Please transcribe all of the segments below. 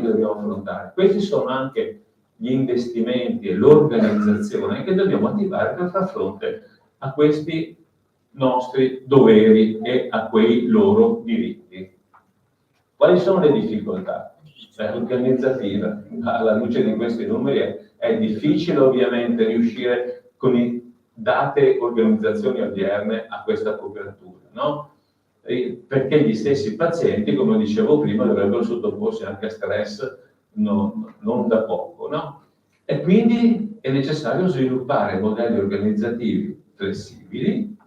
che dobbiamo affrontare. Questi sono anche gli investimenti e l'organizzazione che dobbiamo attivare per far fronte a questi nostri doveri e a quei loro diritti. Quali sono le difficoltà? Organizzativa. Alla luce di questi numeri è difficile ovviamente riuscire con i date organizzazioni odierne a questa copertura, no? Perché gli stessi pazienti, come dicevo prima, dovrebbero sottoporsi anche a stress non da poco, no? E quindi è necessario sviluppare modelli organizzativi flessibili,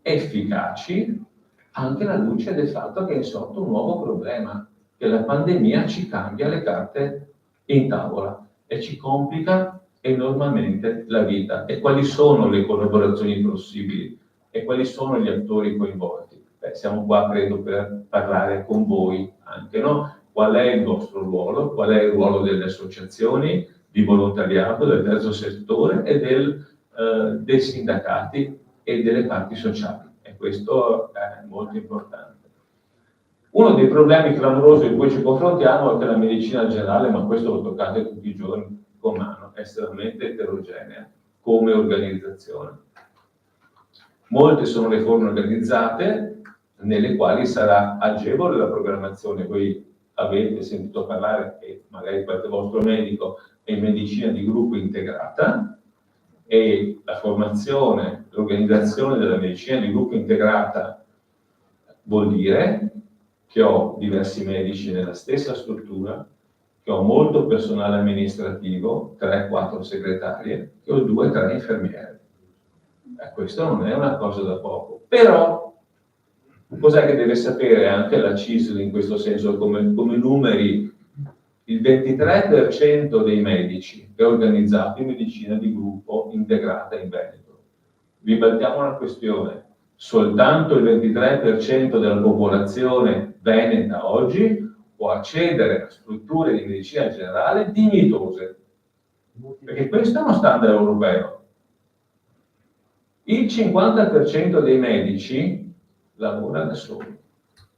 efficaci, anche alla luce del fatto che è sorto un nuovo problema, che la pandemia ci cambia le carte in tavola e ci complica enormemente la vita. E quali sono le collaborazioni possibili? E quali sono gli attori coinvolti? Siamo qua, credo, per parlare con voi anche, no? Qual è il vostro ruolo? Qual è il ruolo delle associazioni di volontariato, del terzo settore e dei sindacati e delle parti sociali? E questo è molto importante. Uno dei problemi clamorosi con cui ci confrontiamo è che la medicina generale, ma questo lo toccate tutti i giorni con mano, è estremamente eterogenea come organizzazione. Molte sono le forme organizzate nelle quali sarà agevole la programmazione. Voi avete sentito parlare, e magari qualche vostro medico, è medicina di gruppo integrata, e la formazione, l'organizzazione della medicina di gruppo integrata vuol dire che ho diversi medici nella stessa struttura, che ho molto personale amministrativo, 3-4 segretarie, che ho 2-3 infermieri. Questo non è una cosa da poco. Però, cos'è che deve sapere anche la CISL in questo senso, come numeri? Il 23% dei medici è organizzato in medicina di gruppo integrata in Veneto. Ribaltiamo una questione. Soltanto il 23% della popolazione veneta oggi può accedere a strutture di medicina generale dignitose, perché questo è uno standard europeo. Il 50% dei medici lavora da soli.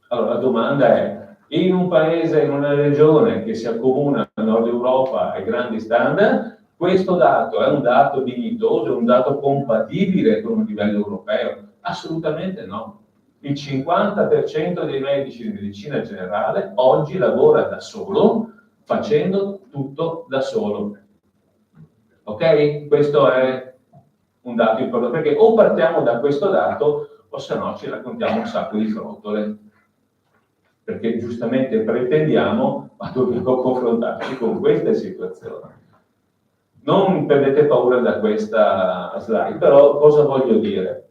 Allora la domanda è: in un paese, in una regione che si accomuna a Nord Europa ai grandi standard, questo dato è un dato dignitoso, è un dato compatibile con un livello europeo? Assolutamente no. Il 50% dei medici di medicina generale oggi lavora da solo, facendo tutto da solo. Ok? Questo è un dato importante, perché o partiamo da questo dato o se no ci raccontiamo un sacco di frottole, perché giustamente pretendiamo, ma dobbiamo confrontarci con queste situazioni. Non perdete paura da questa slide, però cosa voglio dire?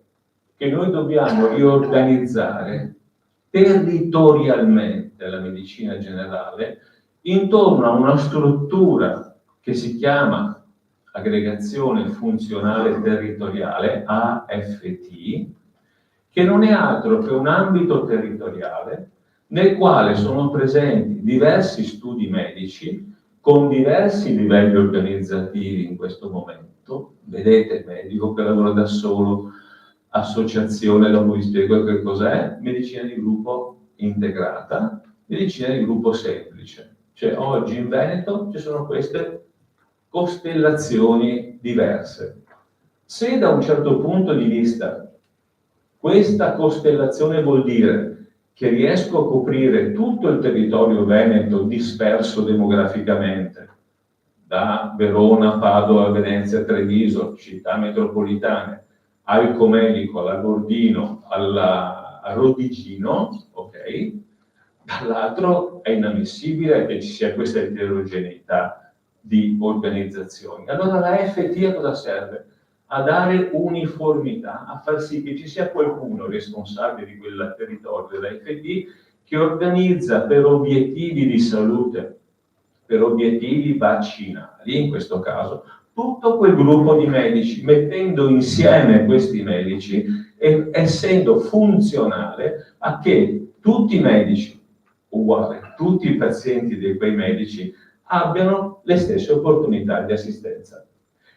Che noi dobbiamo riorganizzare territorialmente la medicina generale intorno a una struttura che si chiama aggregazione funzionale territoriale, AFT, che non è altro che un ambito territoriale nel quale sono presenti diversi studi medici con diversi livelli organizzativi in questo momento. Vedete, medico che lavora da solo, associazione, dopo vi spiego che cos'è, medicina di gruppo integrata, medicina di gruppo semplice. Cioè oggi in Veneto ci sono queste costellazioni diverse. Se da un certo punto di vista questa costellazione vuol dire che riesco a coprire tutto il territorio veneto disperso demograficamente, da Verona, Padova, Venezia, Treviso, città metropolitane, al Comelico, all'Agordino, a Rodigino, ok? Dall'altro è inammissibile che ci sia questa eterogeneità di organizzazioni. Allora la FT a cosa serve? A dare uniformità, a far sì che ci sia qualcuno responsabile di quel territorio della FT che organizza per obiettivi di salute, per obiettivi vaccinali, in questo caso, tutto quel gruppo di medici, mettendo insieme questi medici e essendo funzionale a che tutti i medici, uguali, tutti i pazienti di quei medici abbiano le stesse opportunità di assistenza.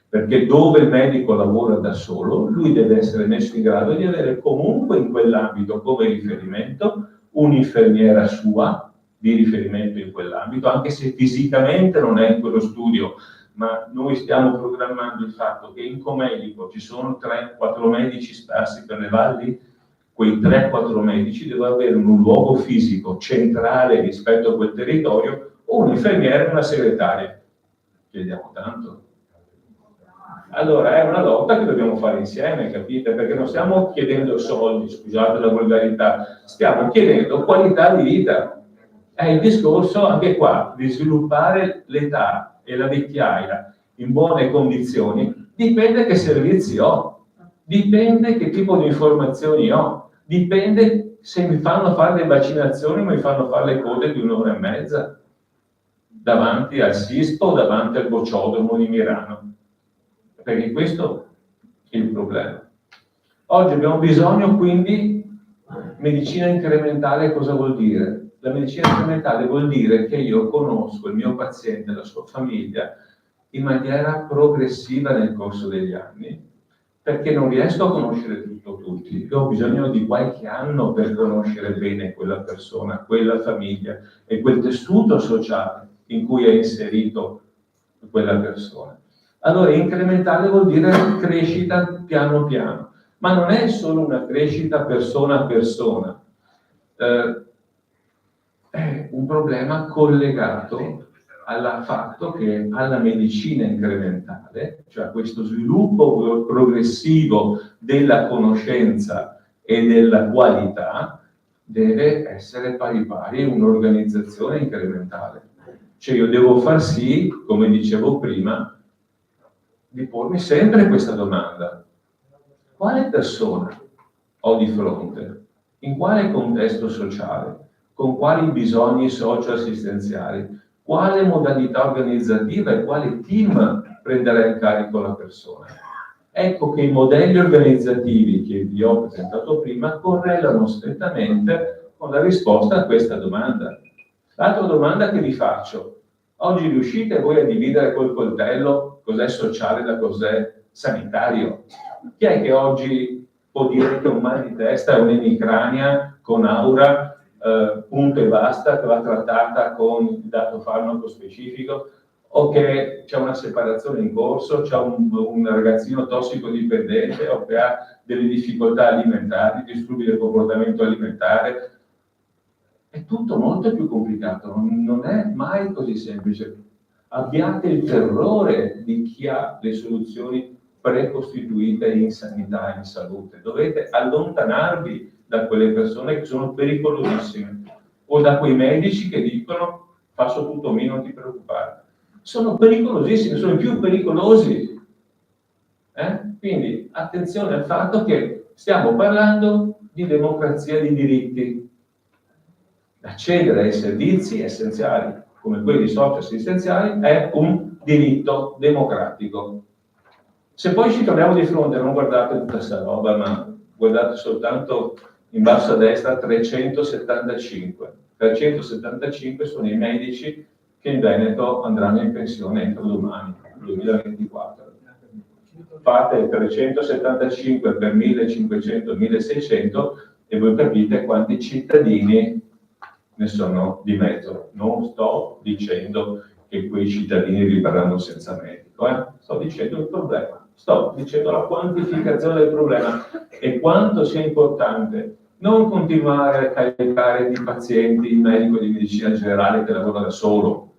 Perché dove il medico lavora da solo, lui deve essere messo in grado di avere comunque in quell'ambito come riferimento un'infermiera sua di riferimento in quell'ambito, anche se fisicamente non è in quello studio, ma noi stiamo programmando il fatto che in Comelico ci sono 3-4 medici sparsi per le valli. Quei 3-4 medici devono avere un luogo fisico centrale rispetto a quel territorio, o un infermiere e una segretaria. Chiediamo tanto. Allora è una lotta che dobbiamo fare insieme, capite? Perché non stiamo chiedendo soldi, scusate la volgarità, stiamo chiedendo qualità di vita. È il discorso anche qua di sviluppare l'età e la vecchiaia in buone condizioni. Dipende che servizi ho, dipende che tipo di informazioni ho, dipende se mi fanno fare le vaccinazioni o mi fanno fare le code di 1 ora e mezza davanti al SISP o davanti al Bocciodromo di Milano. Perché questo è il problema. Oggi abbiamo bisogno quindi medicina incrementale. Cosa vuol dire? La medicina incrementale vuol dire che io conosco il mio paziente, la sua famiglia, in maniera progressiva nel corso degli anni, perché non riesco a conoscere tutto tutti. Io ho bisogno di qualche anno per conoscere bene quella persona, quella famiglia e quel tessuto sociale in cui è inserito quella persona. Allora, incrementale vuol dire crescita piano piano, ma non è solo una crescita persona a persona, è un problema collegato al fatto che alla medicina incrementale, cioè a questo sviluppo progressivo della conoscenza e della qualità, deve essere pari pari un'organizzazione incrementale. Cioè io devo far sì, come dicevo prima, di pormi sempre questa domanda: quale persona ho di fronte? In quale contesto sociale? Con quali bisogni socio-assistenziali? Quale modalità organizzativa e quale team prenderà in carico la persona? Ecco che i modelli organizzativi che vi ho presentato prima correlano strettamente con la risposta a questa domanda. L'altra domanda che vi faccio: oggi riuscite voi a dividere col coltello cos'è sociale da cos'è sanitario? Chi è che oggi può dire che un mal di testa è un'emicrania con aura, punto e basta, che va trattata con il dato farmaco specifico, o che c'è una separazione in corso, c'è un ragazzino tossicodipendente o che ha delle difficoltà alimentari, disturbi del comportamento alimentare? È tutto molto più complicato, non è mai così semplice. Abbiate il terrore di chi ha le soluzioni precostituite in sanità e in salute. Dovete allontanarvi da quelle persone che sono pericolosissime, o da quei medici che dicono faccio tutto mio, non ti preoccupare. Sono pericolosissimi, sono i più pericolosi. Quindi attenzione al fatto che stiamo parlando di democrazia di diritti. Accedere ai servizi essenziali come quelli socio-assistenziali è un diritto democratico. Se poi ci troviamo di fronte, non guardate tutta questa roba, ma guardate soltanto in basso a destra 375. 375 sono i medici che in Veneto andranno in pensione entro domani, 2024. Fate 375 per 1500, 1600 e voi capite quanti cittadini ne sono di mezzo. Non sto dicendo che quei cittadini rimarranno senza medico, sto dicendo il problema, sto dicendo la quantificazione del problema e quanto sia importante non continuare a caricare di pazienti il medico di medicina generale che lavora da solo,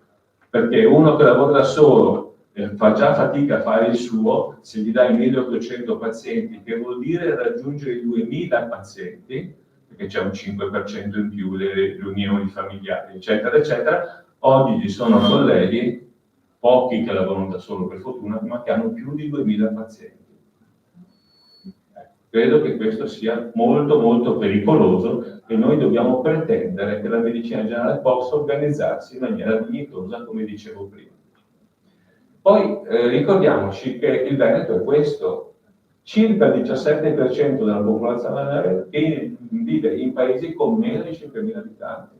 perché uno che lavora da solo fa già fatica a fare il suo, se gli dai 1800 pazienti, che vuol dire raggiungere i 2000 pazienti, perché c'è un 5% in più, le riunioni familiari, eccetera, eccetera. Oggi ci sono colleghi, pochi che lavorano da solo per fortuna, ma che hanno più di 2000 pazienti. Credo che questo sia molto molto pericoloso e noi dobbiamo pretendere che la medicina generale possa organizzarsi in maniera dignitosa, come dicevo prima. Poi ricordiamoci che il Veneto è questo: circa il 17% della popolazione vive in paesi con meno di 5.000 abitanti.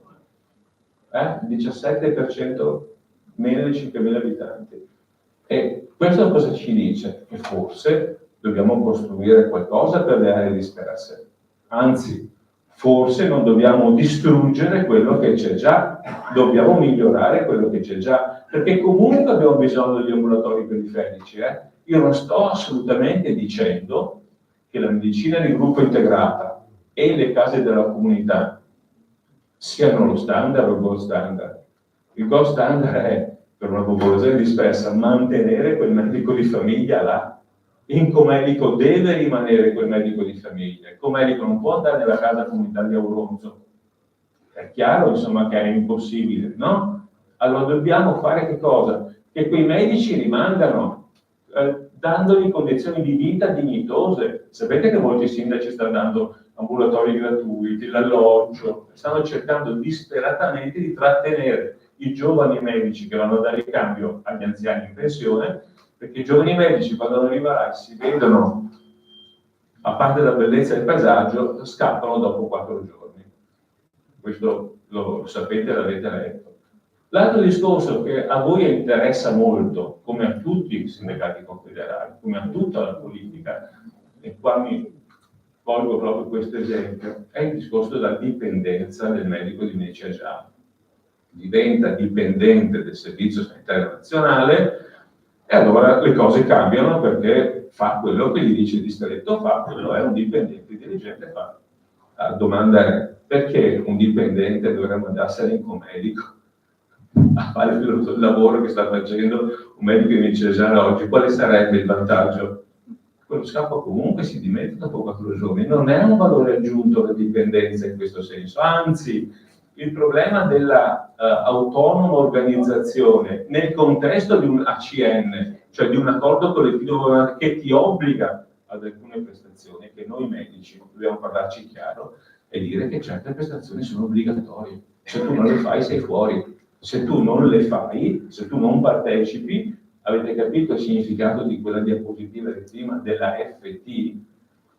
17% meno di 5.000 abitanti. E questo cosa ci dice? Che forse dobbiamo costruire qualcosa per le aree disperse. Anzi, forse non dobbiamo distruggere quello che c'è già, dobbiamo migliorare quello che c'è già, perché comunque abbiamo bisogno degli ambulatori periferici. Io non sto assolutamente dicendo che la medicina di gruppo integrata e le case della comunità siano lo standard o il gold standard. Il gold standard è, per una popolazione dispersa, mantenere quel medico di famiglia là. Il comedico deve rimanere quel medico di famiglia, il comedico non può andare nella casa comunitaria Auronzo. È chiaro, insomma, che è impossibile, no? Allora dobbiamo fare che cosa? Che quei medici rimangano, dandogli condizioni di vita dignitose. Sapete che molti sindaci stanno dando ambulatori gratuiti, l'alloggio, stanno cercando disperatamente di trattenere i giovani medici che vanno a dare ricambio agli anziani in pensione, perché i giovani medici quando arrivano si vedono, a parte la bellezza del paesaggio, scappano dopo 4 giorni. Questo lo sapete, l'avete letto. L'altro discorso che a voi interessa molto, come a tutti i sindacati confederali, come a tutta la politica, e qua mi colgo proprio questo esempio, è il discorso della dipendenza del medico di medicina generale. Diventa dipendente del Servizio Sanitario Nazionale e allora le cose cambiano perché fa quello che gli dice il distretto, fa quello, è un dipendente, il dirigente fa. La domanda è: perché un dipendente dovrebbe andarsi all'incomedico a fare il lavoro che sta facendo un medico di medicina generale oggi? Quale sarebbe il vantaggio? Quello scappa comunque, si dimentica dopo 4 giorni. Non è un valore aggiunto la dipendenza in questo senso, anzi il problema della autonoma organizzazione nel contesto di un ACN, cioè di un accordo collettivo che ti obbliga ad alcune prestazioni, che noi medici dobbiamo parlarci chiaro e dire che certe prestazioni sono obbligatorie. Se tu non le fai sei fuori. Se tu non le fai, se tu non partecipi, avete capito il significato di quella diapositiva di prima della FT?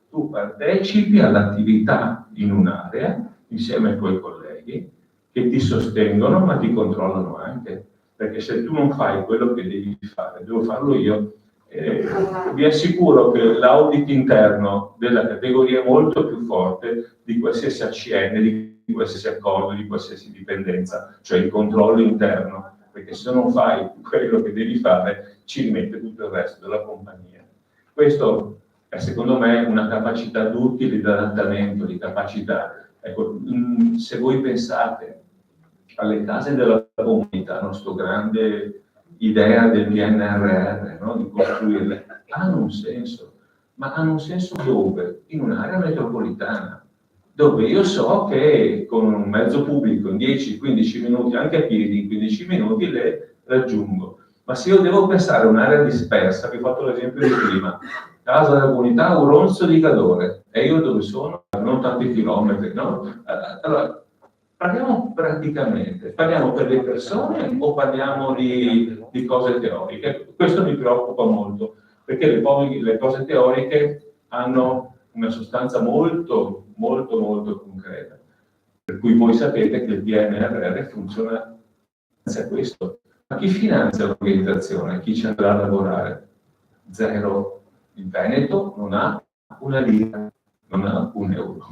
Tu partecipi all'attività in un'area insieme ai tuoi colleghi che ti sostengono ma ti controllano anche, perché se tu non fai quello che devi fare, devo farlo io, vi assicuro che l'audit interno della categoria è molto più forte di qualsiasi ACN, di qualsiasi accordo, di qualsiasi dipendenza, cioè il controllo interno, perché se non fai quello che devi fare ci rimette tutto il resto della compagnia. Questo è secondo me una capacità d'utile, di adattamento, di capacità. Ecco, se voi pensate alle case della comunità, nostra grande idea del PNRR, no? Di costruirle, hanno un senso, ma hanno un senso dove? In un'area metropolitana, dove io so che con un mezzo pubblico in 10-15 minuti, anche a piedi in 15 minuti, le raggiungo. Ma se io devo pensare a un'area dispersa, vi ho fatto l'esempio di prima, casa della comunità Auronzo di Cadore, e io dove sono? Non tanti chilometri, no? Allora, parliamo praticamente, parliamo per le persone o parliamo di cose teoriche? Questo mi preoccupa molto, perché le cose teoriche hanno una sostanza molto concreta, per cui voi sapete che il PNRR funziona grazie a questo. Ma chi finanzia l'organizzazione? Chi ci andrà a lavorare? Zero. Il Veneto non ha una lira, non ha un euro.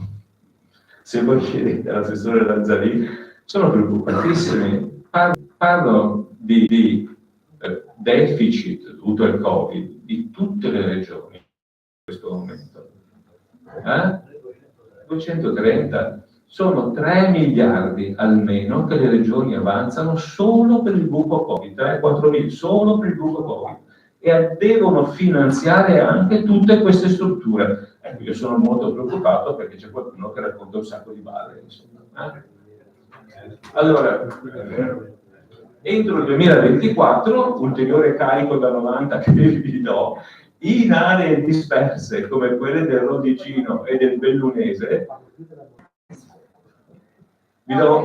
Se voi chiedete all'assessore Lazzari, sono preoccupatissimi. Parlo di deficit dovuto al Covid di tutte le regioni in questo momento. 230 sono 3 miliardi almeno che le regioni avanzano solo per il buco Covid, 3-4 mila solo per il buco Covid, e devono finanziare anche tutte queste strutture. Ecco, io sono molto preoccupato perché c'è qualcuno che racconta un sacco di balle, insomma. Allora, entro il 2024, ulteriore carico da 90 che vi do, in aree disperse come quelle del Rodigino e del Bellunese, vi do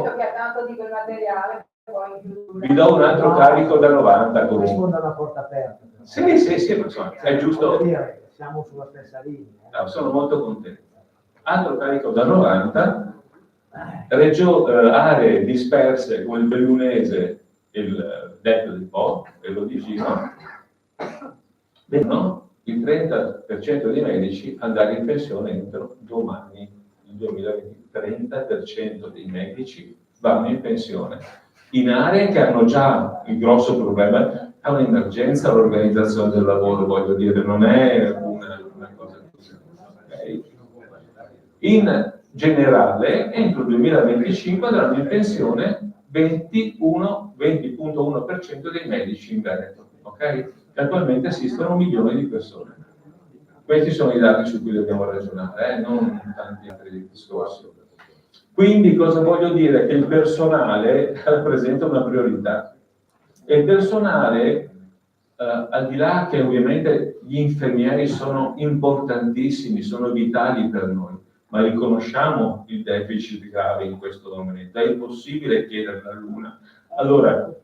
un altro carico da 90. Risponde alla porta aperta. Sì, ma insomma, è giusto. Siamo sulla stessa linea. No, sono molto contento. Altro carico da 90, aree disperse come il Bellunese e il Detto del Po, e lo Rodigino, vedono il 30% dei medici andare in pensione entro domani, il 2020 il 30% dei medici vanno in pensione. In aree che hanno già il grosso problema, è un'emergenza l'organizzazione del lavoro, voglio dire, non è una cosa così. Okay? In generale, entro il 2025 andranno in pensione 20,1% dei medici in Veneto, ok? E attualmente assistono 1 milione di persone. Questi sono i dati su cui dobbiamo ragionare, non tanti altri discorsi. Quindi cosa voglio dire? Che il personale rappresenta una priorità. E il personale, al di là che ovviamente gli infermieri sono importantissimi, sono vitali per noi, ma riconosciamo il deficit grave in questo momento. È impossibile chiedere la luna. Allora,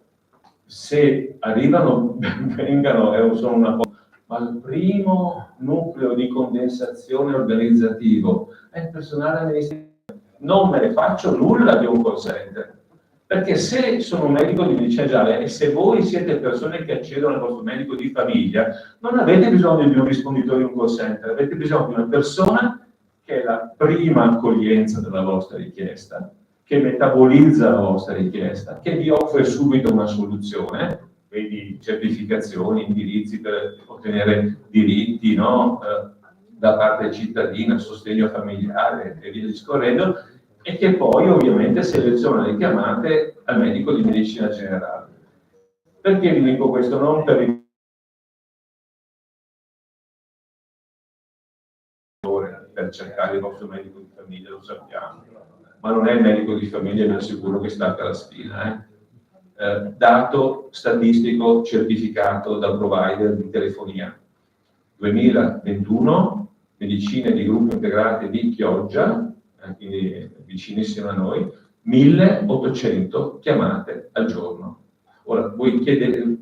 se arrivano, vengano, sono una cosa, ma il primo nucleo di condensazione organizzativo è il personale amministrativo. Non me ne faccio nulla di un call center, perché se sono un medico di medicina generale e se voi siete persone che accedono al vostro medico di famiglia, non avete bisogno di un risponditore di un call center, avete bisogno di una persona che è la prima accoglienza della vostra richiesta, che metabolizza la vostra richiesta, che vi offre subito una soluzione, quindi certificazioni, indirizzi per ottenere diritti, no? Da parte cittadina, sostegno familiare e via discorrendo, e che poi ovviamente seleziona le chiamate al medico di medicina generale. Perché vi dico questo? Non per cercare il vostro medico di famiglia, lo sappiamo, ma non è il medico di famiglia, vi assicuro, che stacca la spina. Dato statistico certificato da provider di telefonia. 2021, medicine di gruppo integrate di Chioggia, quindi vicinissimo a noi, 1800 chiamate al giorno. Ora, voi chiedete,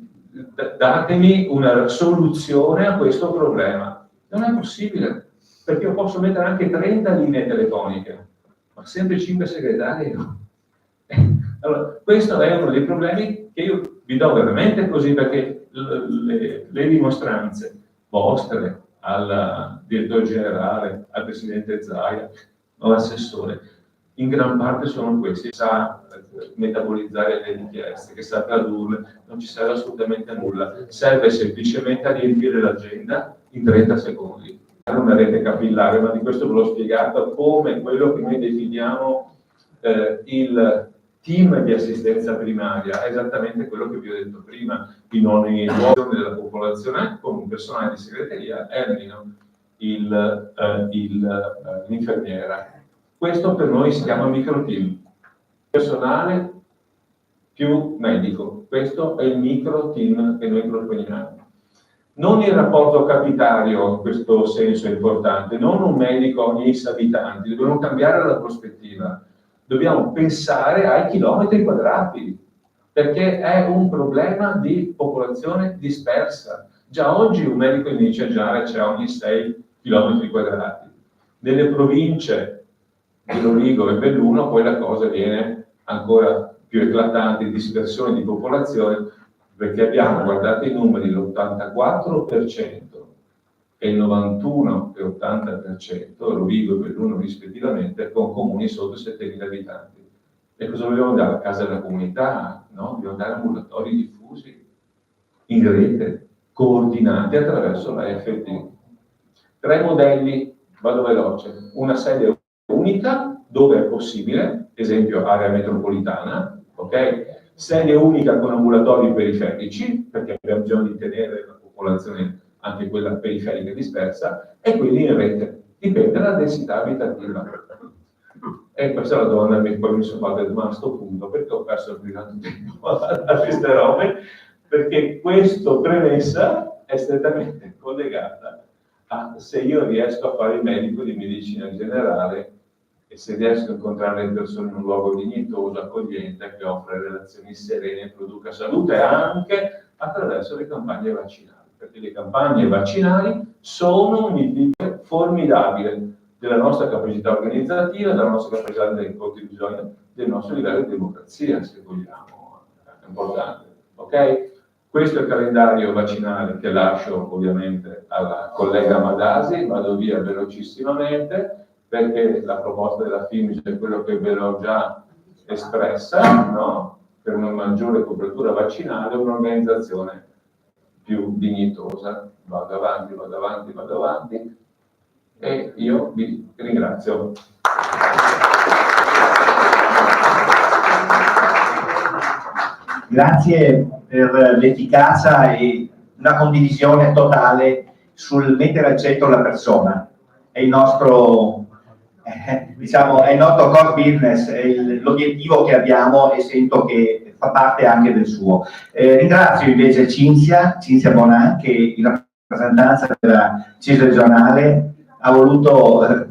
datemi una soluzione a questo problema. Non è possibile, perché io posso mettere anche 30 linee telefoniche, ma sempre 5 segretari no. Allora, questo è uno dei problemi che io vi do veramente così, perché le dimostranze vostre al direttore generale, al presidente Zaia, all'assessore, in gran parte sono questi: sa metabolizzare le richieste, che sa tradurle, non ci serve assolutamente a nulla, serve semplicemente a riempire l'agenda in 30 secondi. Una rete capillare, ma di questo ve l'ho spiegato, come quello che noi definiamo il team di assistenza primaria, è esattamente quello che vi ho detto prima, in ogni luogo della popolazione, con un personale di segreteria e almeno l'infermiera. Questo per noi si chiama micro team, personale più medico. Questo è il micro team che noi proponiamo. Non il rapporto capitario, in questo senso è importante, non un medico ogni X abitanti, dobbiamo cambiare la prospettiva, dobbiamo pensare ai chilometri quadrati, perché è un problema di popolazione dispersa. Già oggi un medico in medicina generale c'è ogni 6 chilometri quadrati. Nelle province di Lorigo e Belluno poi la cosa viene ancora più eclatante, dispersione di popolazione, perché abbiamo, guardate i numeri, l'84% e il 91,80%, Rovigo e Belluno rispettivamente, con comuni sotto 7.000 abitanti. E cosa vogliamo dare? A casa della comunità? No? Dobbiamo dare ambulatori diffusi, in rete, coordinati attraverso la FT. 3 modelli, vado veloce, una sede unica, dove è possibile, esempio area metropolitana, ok? Sede unica con ambulatori periferici, perché abbiamo bisogno di tenere la popolazione, anche quella periferica dispersa, e quindi in rete. Dipende dalla densità abitativa. E questa è la domanda che poi mi sono fatto, ma a questo punto, perché ho perso il tanto tempo a queste robe? Perché questa premessa è strettamente collegata a se io riesco a fare il medico di medicina generale e se riesco a incontrare le persone in un luogo dignitoso, accogliente, che offre relazioni serene e produca salute anche attraverso le campagne vaccinali, perché le campagne vaccinali sono un indicatore formidabile della nostra capacità organizzativa, della nostra capacità di condivisione, del nostro livello di democrazia, se vogliamo, è importante, ok? Questo è il calendario vaccinale che lascio ovviamente alla collega Madasi, vado via velocissimamente, perché la proposta della FIMS è quello che ve l'ho già espressa, no? Per una maggiore copertura vaccinale, un'organizzazione più dignitosa. Vado avanti, vado avanti, vado avanti, e io vi ringrazio. Grazie per l'efficacia e una condivisione totale sul mettere al centro la persona. È il nostro, diciamo, è il nostro core business, è l'obiettivo che abbiamo e sento che fa parte anche del suo. Ringrazio invece Cinzia Bonan, che in rappresentanza della CIS regionale ha voluto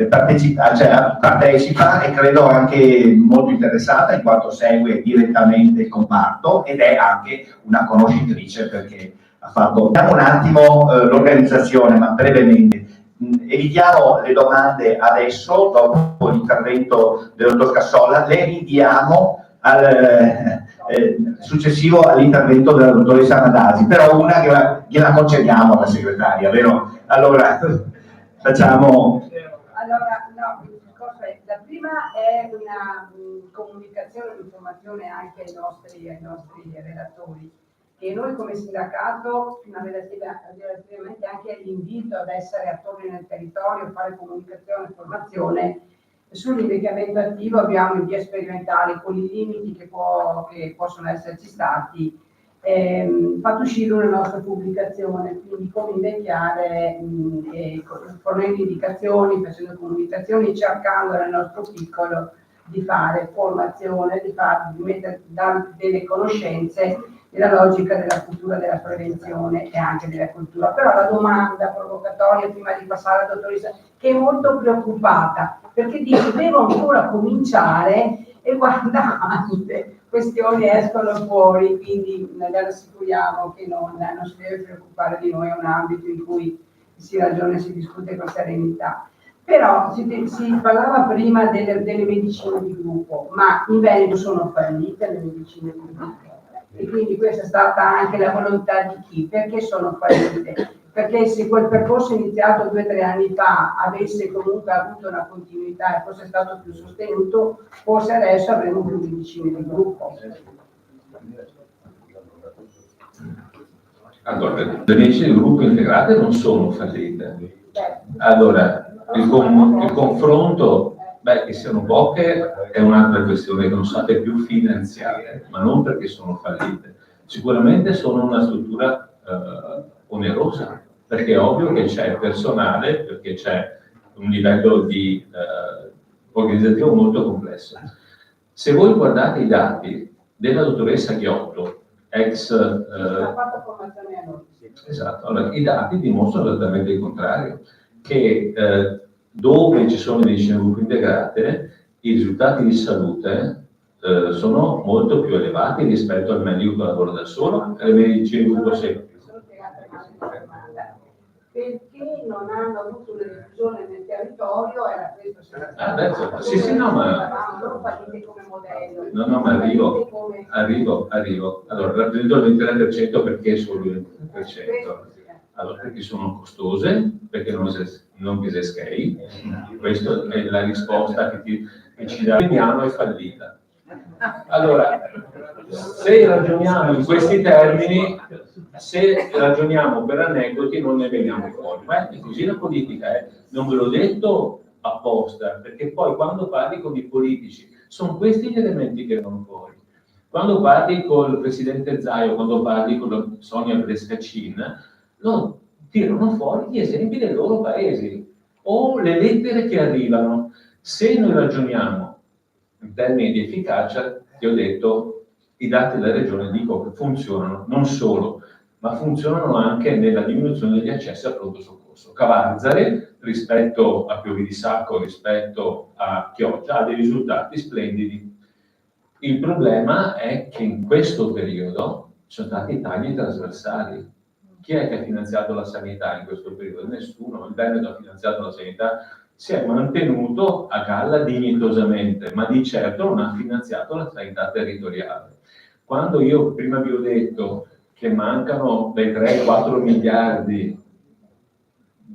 partecipa e credo anche molto interessata in quanto segue direttamente il comparto ed è anche una conoscitrice, perché ha fatto. Vediamo un attimo l'organizzazione, ma brevemente. Evitiamo le domande adesso, dopo l'intervento del dottor Cassola, le rinviamo al successivo all'intervento della dottoressa Nadasi, però una gliela concediamo alla segretaria, vero? Allora, facciamo... Allora, no, il discorso è, la prima è una comunicazione, un'informazione anche ai nostri relatori, che noi come sindacato, relativamente anche all'invito ad essere attori nel territorio, fare comunicazione e informazione, sull'invecchiamento attivo abbiamo in via sperimentale, con i limiti che possono esserci stati, fatto uscire una nostra pubblicazione, quindi come invecchiare, fornendo indicazioni, facendo comunicazioni, cercando nel nostro piccolo di fare formazione, di dare delle conoscenze nella logica della cultura della prevenzione e anche della cultura. Però la domanda provocatoria, prima di passare alla dottoressa, che è molto preoccupata, perché dice devo ancora cominciare e guarda quante questioni escono fuori, quindi le assicuriamo che non si deve preoccupare di noi, è un ambito in cui si ragiona e si discute con serenità. Però si parlava prima delle medicine di gruppo, ma in Veneto sono fallite le medicine di gruppo e quindi questa è stata anche la volontà di chi, perché sono fallite? Perché se quel percorso iniziato 2 o 3 anni fa avesse comunque avuto una continuità e fosse stato più sostenuto, forse adesso avremmo più medicine di gruppo. Allora, le medicine di gruppo integrate non sono fallite. Allora, il confronto, che siano poche è un'altra questione, che non sono state più finanziate, ma non perché sono fallite. Sicuramente sono una struttura onerosa, perché è ovvio che c'è personale, perché c'è un livello di organizzativo molto complesso. Se voi guardate i dati della dottoressa Ghiotto, ex... Ha fatto formazione a noi. Esatto, allora, i dati dimostrano esattamente il contrario, che dove ci sono le medicine di gruppo integrate, i risultati di salute sono molto più elevati rispetto al medico che lavora da solo e alle medicine di gruppo secco. Perché non hanno avuto una diffusione nel territorio, era questo. Adesso, sì, no, ma... Non fallite come modello. No, ma arrivo. Allora, rappresento il 23% perché solo il 23%? Allora, perché sono costose, perché non biseschei, questa è la risposta che ci dà. Milano è fallita. Allora, se ragioniamo in questi termini, se ragioniamo per aneddoti, non ne veniamo fuori. Ma è così la politica, non ve l'ho detto apposta, perché poi quando parli con i politici, sono questi gli elementi che vengono fuori. Quando parli col presidente Zaio, quando parli con la Sonia Brescacin, lo tirano fuori gli esempi dei loro paesi o le lettere che arrivano. Se noi ragioniamo in termini di efficacia, ti ho detto, i dati della regione dico che funzionano, non solo, ma funzionano anche nella diminuzione degli accessi al pronto soccorso. Cavarzare, rispetto a Piove di Sacco, rispetto a Chioggia, ha dei risultati splendidi. Il problema è che in questo periodo ci sono stati tagli trasversali. Chi è che ha finanziato la sanità in questo periodo? Nessuno. Il Veneto ha finanziato la sanità, si è mantenuto a galla dignitosamente, ma di certo non ha finanziato la sanità territoriale. Quando io prima vi ho detto che mancano dai 3 ai 4 miliardi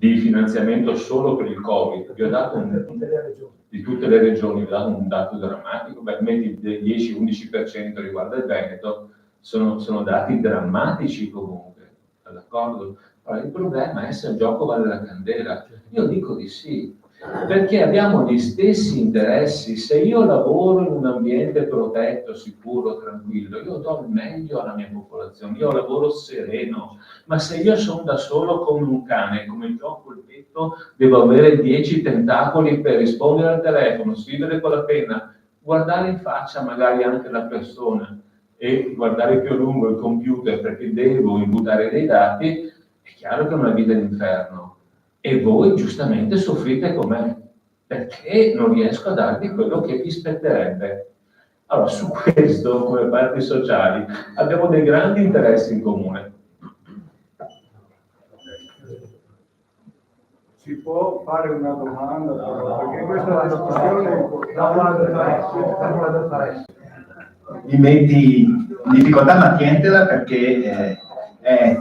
di finanziamento solo per il Covid, vi ho dato Per tutte le regioni. di tutte le regioni, vi ho dato un dato drammatico, beh, metti del 10-11% riguardo il Veneto, sono dati drammatici comunque, d'accordo? Allora, il problema è se il gioco vale la candela. Io dico di sì, perché abbiamo gli stessi interessi. Se io lavoro in un ambiente protetto, sicuro, tranquillo, io do il meglio alla mia popolazione, io lavoro sereno, ma se io sono da solo come un cane, come gioco il petto, devo avere 10 tentacoli per rispondere al telefono, scrivere con la penna, guardare in faccia magari anche la persona e guardare più a lungo il computer perché devo imputare dei dati, è chiaro che è una vita d'inferno. E voi giustamente soffrite con me, perché non riesco a darvi quello che vi spetterebbe. Allora, su questo, come parti sociali, abbiamo dei grandi interessi in comune. Si può fare una domanda, però, perché questa La discussione è dottoressa. Mi metti in difficoltà, ma tientela perché è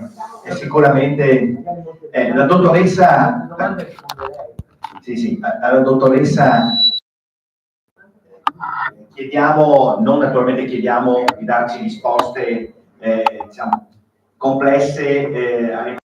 sicuramente la dottoressa. Domande risponde lei. Sì, alla dottoressa chiediamo, non naturalmente chiediamo di darci risposte diciamo, complesse